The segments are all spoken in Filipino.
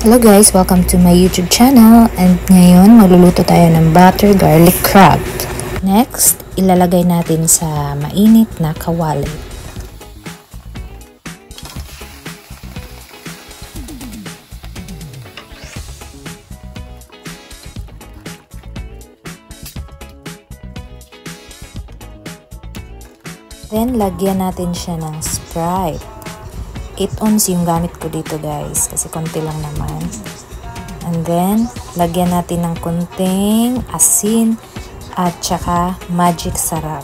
Hello guys, welcome to my YouTube channel, and ngayon magluluto tayo ng butter garlic crab. Next, ilalagay natin sa mainit na kawali. Then, lagyan natin siya ng Sprite. 8 ounce yung gamit ko dito guys, kasi konti lang naman. And then, lagyan natin ng konting asin at saka magic sarap.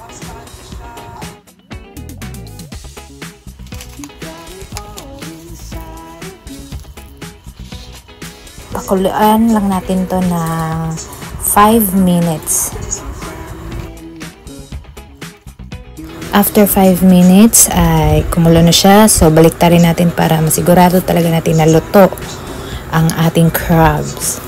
Pakuluan lang natin to ng 5 minutes. After 5 minutes ay kumulo na siya. So baliktarin natin para masigurado talaga natin na luto ang ating crabs.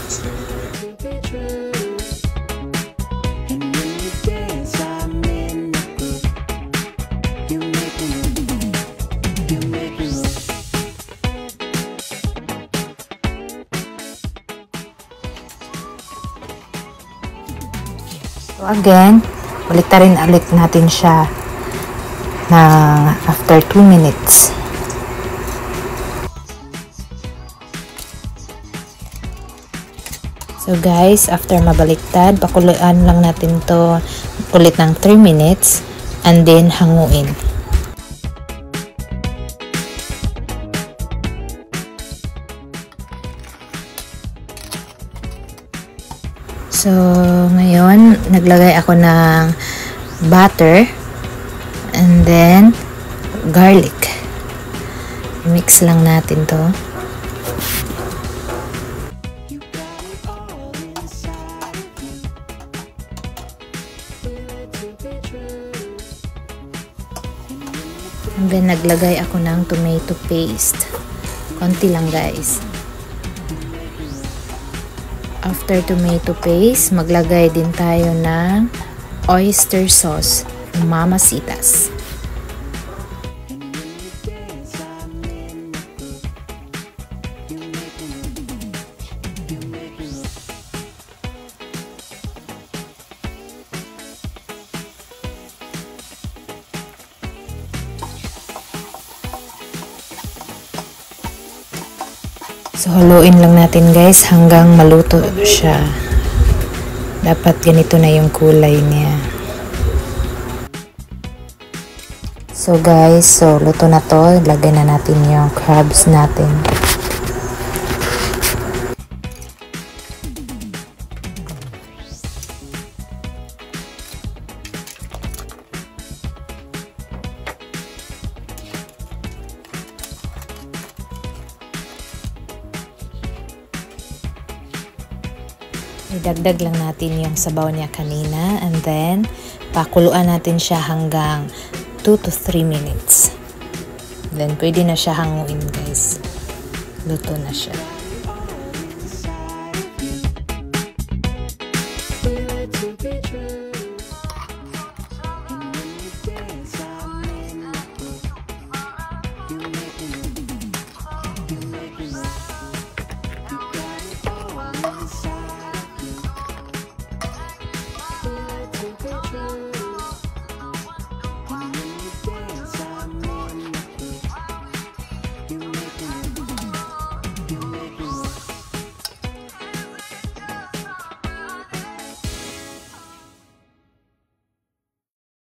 So again, baliktarin ulit natin siya na after 2 minutes. So guys, after mabaliktad, pakuluan lang natin to ulit ng 3 minutes and then hanguin. So ngayon, naglagay ako ng butter and then garlic. Mix lang natin to. And then naglagay ako ng tomato paste. Konti lang guys. After tomato paste, maglagay din tayo ng oyster sauce. Mamacitas. So haluin lang natin guys hanggang maluto siya. Dapat ganito na yung kulay niya. So guys, luto na to. Lagyan na natin yung crabs natin. Idagdag lang natin yung sabaw niya kanina and then pakuluan natin siya hanggang 2 to 3 minutes. Then, pwede na siya hanguin guys. Luto na siya.